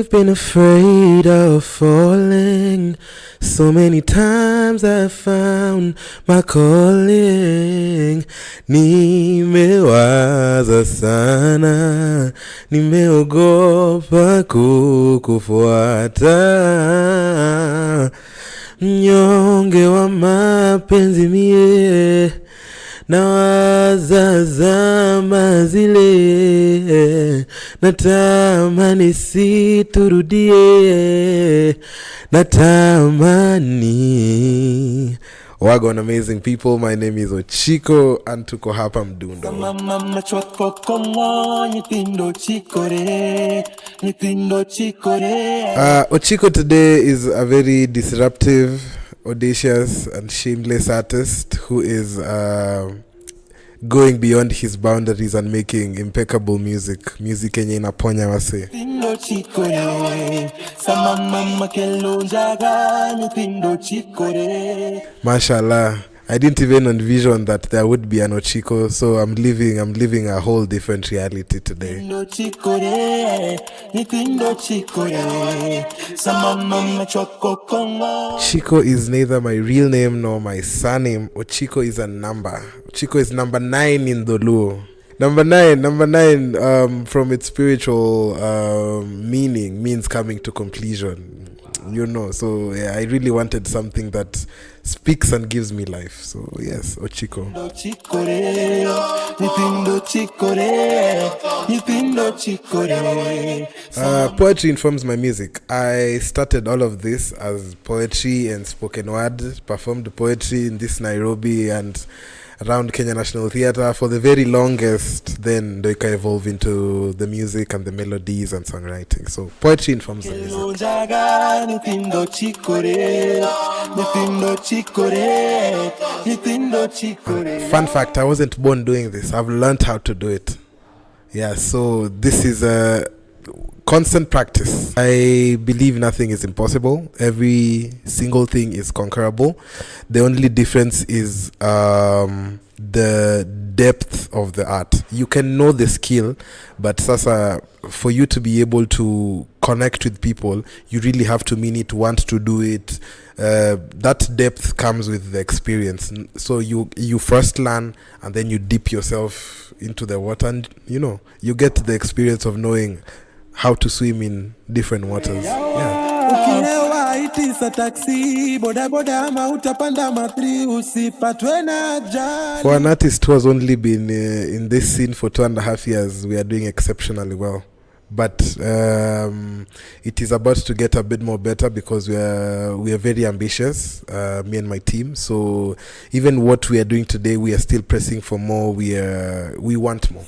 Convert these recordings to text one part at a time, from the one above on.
I've been afraid of falling. So many times I found my calling. Nimewaza sana, nimeogopa kukufuata. Mnyonge wa mapenzi mie, nawaza zama zile, natamani siturudie, natamani. Wagon amazing people, my name is Ochiko and tuko hapa Mdundo. Ochiko today is a very disruptive, audacious and shameless artist who is going beyond his boundaries and making impeccable music yenye inaponya wase. Mashallah, I didn't even envision that there would be an Ochiko, so I'm living a whole different reality today. Chiko is neither my real name nor my surname. Ochiko is a number. Ochiko is number 9 in the Luo. Number nine, from its spiritual meaning, means coming to completion. You know, so yeah, I really wanted something that speaks and gives me life. So yes, Ochiko. Poetry informs my music. I started all of this as poetry and spoken word, performed poetry in this Nairobi and around Kenya National Theatre for the very longest. Then they can evolve into the music and the melodies and songwriting. So poetry informs the music. Fun fact, I wasn't born doing this. I've learned how to do it. Yeah, so this is a constant practice. I believe nothing is impossible. Every single thing is conquerable. The only difference is the depth of the art. You can know the skill, but sasa, for you to be able to connect with people, you really have to mean it, want to do it. That depth comes with the experience. So you first learn and then you dip yourself into the water and you get the experience of knowing how to swim in different waters. Yeah. For an artist who has only been in this scene for 2.5 years, we are doing exceptionally well. But it is about to get a bit more better because we are very ambitious, me and my team. So even what we are doing today, we are still pressing for more. We want more.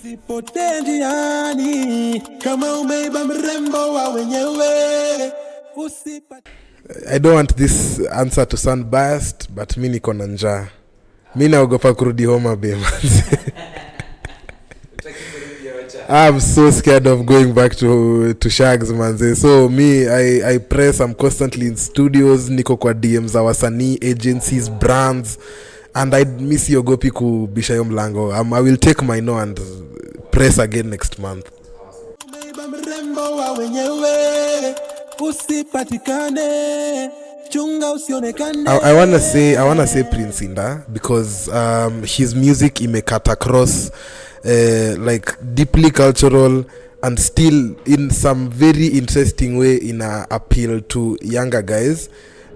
I don't want this answer to sound biased, but mi niko na njaa. Mi naogopa kurudi Homa Bay. I'm so scared of going back to Shags, manze. So me, I press. I'm constantly in studios. Niko kwa DMs, our wasanii, agencies, brands, and I miss yogopi kubisha yo mlango. I will take my no and press again next month. I wanna say Prince Inda because his music cut across like deeply cultural and still in some very interesting way in a appeal to younger guys,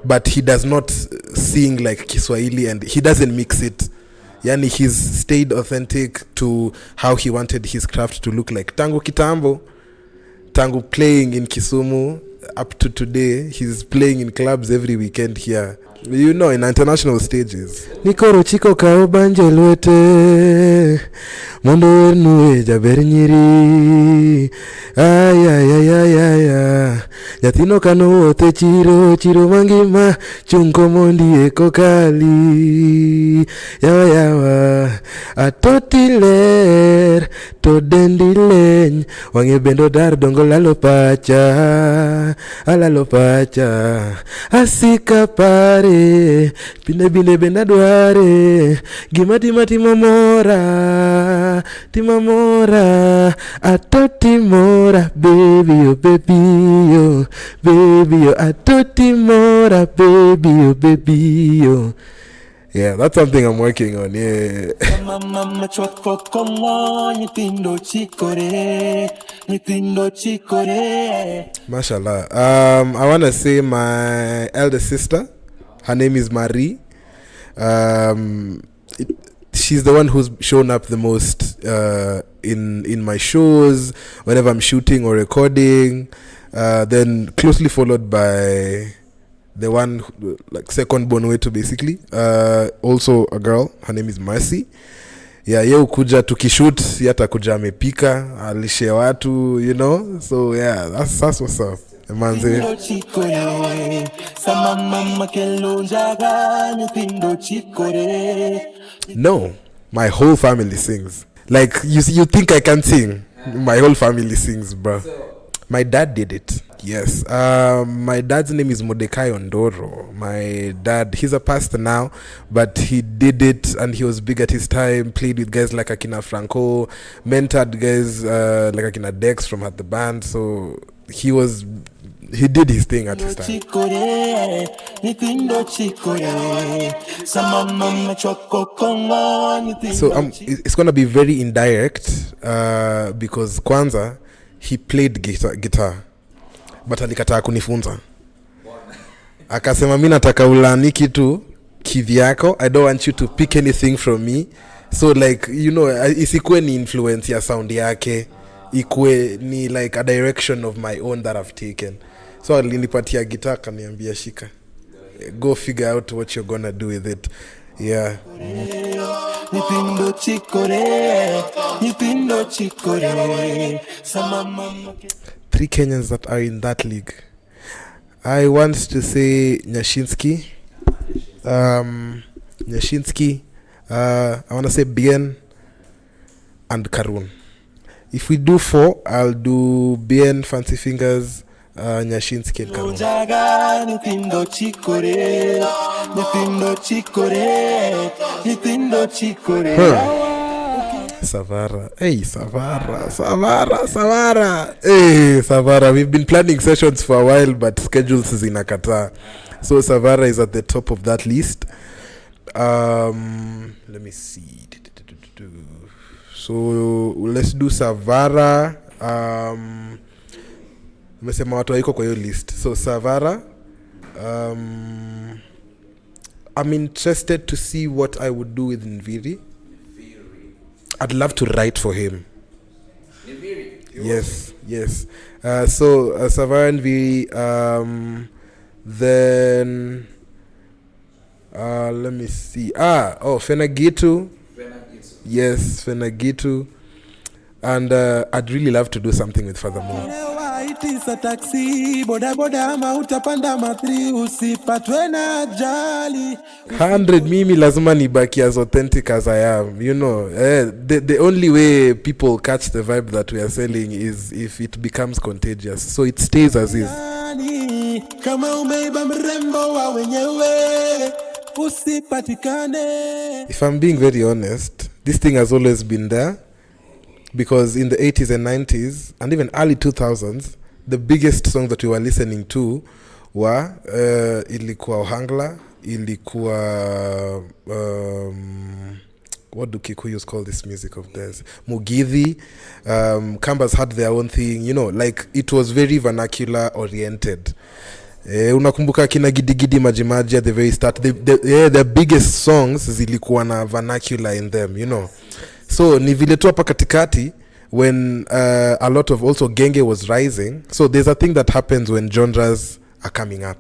but he does not sing like Kiswahili and he doesn't mix it. Yani he's stayed authentic to how he wanted his craft to look like. Tangu playing in Kisumu up to today, he's playing in clubs every weekend here, in international stages. Nikoro chiko kao banjelwete mondo nuwe jaber nyiri ay Yatino kano te chiro mangima chunko mondi eko kali yawa atotiler to dendileny wange bendo dar dongo alalo pacha asika pare bine benda duare gimati momora timamora, atotimora, baby, oh baby, oh baby, oh atotimora, baby, oh baby, oh. Yeah, that's something I'm working on. Yeah. Mashallah. I want to say my elder sister, her name is Marie. She's the one who's shown up the most in my shows, whenever I'm shooting or recording. Then closely followed by the one like second born way to basically. Also a girl, her name is Mercy. Yeah, ye ukuja tukishoot, yata kuja amepika, alishe watu, you know. So yeah, that's what's up. Manze. No, my whole family sings. Like you think I can sing? My whole family sings, bro. My dad did it. Yes. My dad's name is Mordecai Ondoro. My dad, he's a pastor now, but he did it and he was big at his time, played with guys like Akina Franco, mentored guys like Akina Dex from At The Band. So he did his thing at his time. So it's going to be very indirect because Kwanza, he played guitar but alikataa kunifunza. Akasema mimi nataka ulani kitu kivyako. I don't want you to pick anything from me. So like, you know, isikuwe ni influence ya sound yake, ikuwe ni like a direction of my own that I've taken. So alinipatia guitar kaniambia shika. Go figure out what you're gonna do with it. Yeah. Three Kenyans that are in that league. I want to say Nyashinsky. I want to say Bien and Karun. If we do 4, I'll do Bien, Fancy Fingers, Nyashinsky and Karun. Savara. Hey, Savara. Hey, Savara. We've been planning sessions for a while, but schedules is inakataa. So Savara is at the top of that list. Let me see. So let's do Savara. Nimesema watu haiko kwa hiyo list. So Savara. I'm interested to see what I would do with Nviri. I'd love to write for him. Yes. So Savara Nviri. Then let me see. Fenagitu. Yes, Fenagitu. And I'd really love to do something with Father Moon. 100 mimi lazima nibaki as authentic as I am, you know. The only way people catch the vibe that we are selling is if it becomes contagious. So it stays as is. If I'm being very honest, this thing has always been there. Because in the 80s and 90s and even early 2000s, the biggest songs that we were listening to were ilikuwa Ohangla, ilikuwa what do Kikuyus call this music of theirs? Mugithi. Kambas had their own thing, you know, like it was very vernacular oriented. Unakumbuka kina gidigidi majimaji at the very start. The biggest songs zilikuwa na vernacular in them, you know. So ni vile tu hapa katikati when a lot of also genge was rising. So there's a thing that happens when genres are coming up.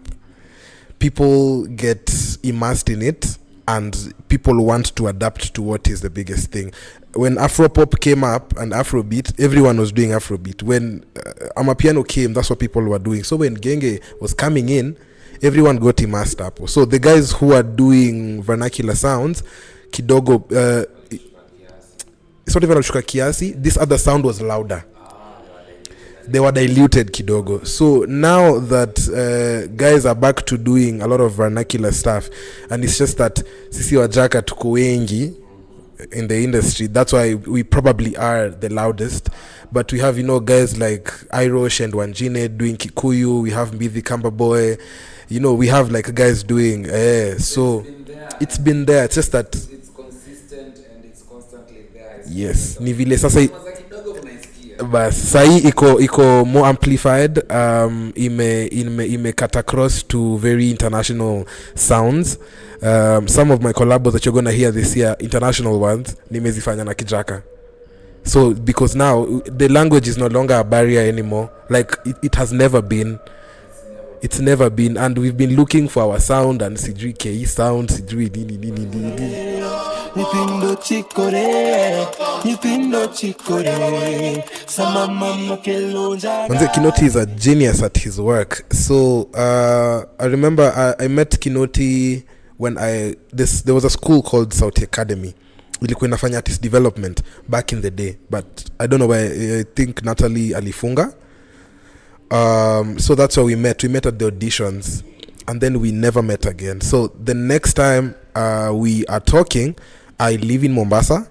People get immersed in it and people want to adapt to what is the biggest thing. When Afropop came up and Afrobeat, everyone was doing Afrobeat. When Amapiano came, that's what people were doing. So when genge was coming in, everyone got immersed up. So the guys who are doing vernacular sounds, kidogo, it's not even Shuka Kiasi, this other sound was louder. They were diluted kidogo. So now that guys are back to doing a lot of vernacular stuff, and it's just that sisi wajaka tuko wengi, in the industry. That's why we probably are the loudest. But we have, guys like Irosh and Wanjine doing Kikuyu. We have Mbithi Kamba Boy. We have like guys doing. So it's been there. It's just that it's consistent and it's constantly there. Yes. Ni vile sasa bas sai iko more amplified, ime cut across to very international sounds. Some of my collabos that you're going to hear this year, international ones, nimezifanya na Kijaka. So because now the language is no longer a barrier anymore, like it has never been. It's never been, and we've been looking for our sound and sijui KE sound, sijui nini. Manze, Kinoti is a genius at his work. So I remember I met Kinoti when there was a school called Sauti Academy. Ilikuwa inafanya artist development back in the day, but I don't know why. I think Natalie alifunga. So that's how we met. We met at the auditions, and then we never met again. So the next time we are talking, I live in Mombasa,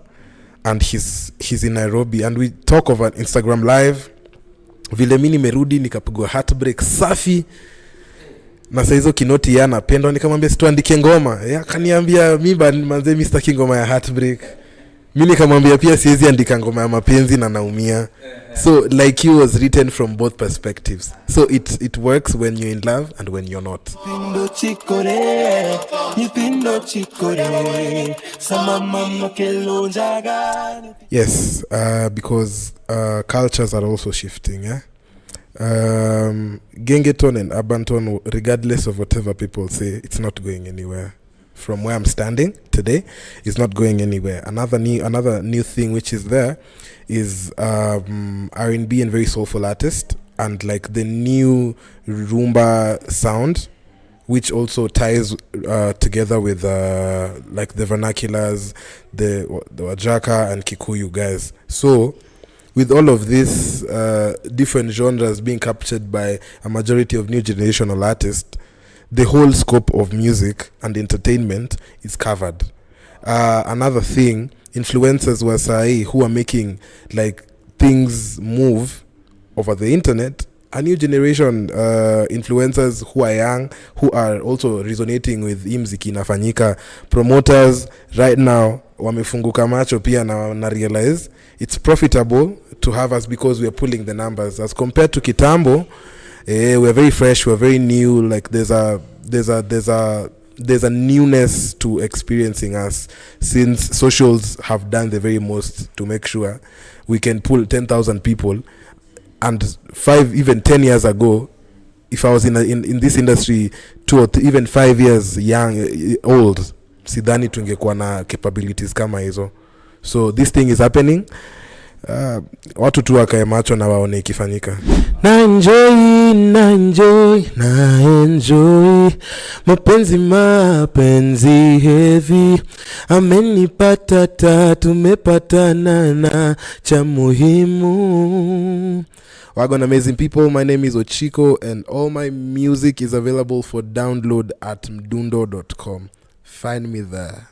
and he's in Nairobi, and we talk over Instagram live. Vile mimi nimerudi nikapigwa heartbreak safi. Na saizo Kinoti yana pendo, nikamwambia situandike ngoma. Akaniambia mimi manze Mr. Kingoma ya heartbreak. Mimi nikamwambia pia siwezi andika ngoma ya mapenzi na naumia. So like he was written from both perspectives. So it works when you're in love and when you're not. Yes, because cultures are also shifting, yeah. Gengeton and Abanton, regardless of whatever people say, it's not going anywhere. From where I'm standing today, it's not going anywhere. Another new thing which is there is R&B and very soulful artist, and like the new rumba sound, which also ties together with like the vernaculars, the Wajaka and Kikuyu guys. So with all of this different genres being captured by a majority of new generational artists, the whole scope of music and entertainment is covered. Another thing, influencers were say who are making like things move over the internet. A new generation influencers who are young, who are also resonating with mziki inafanyika. Promoters right now wamefunguka macho pia na realize it's profitable to have us because we are pulling the numbers as compared to kitambo. We're very fresh, we're very new. Like there's a newness to experiencing us, since socials have done the very most to make sure we can pull 10,000 people. And 5, even 10 years ago, if I was in this industry 2 or even 5 years old, sidhani tungekuwa na capabilities kama hizo. So this thing is happening. Watu tu wakae macho na waone ikifanyika. Naenjoy mapenzi heavy, amenipata tumepatana na cha muhimu. Wagon amazing people, my name is Ochiko and all my music is available for download at mdundo.com. Find me there.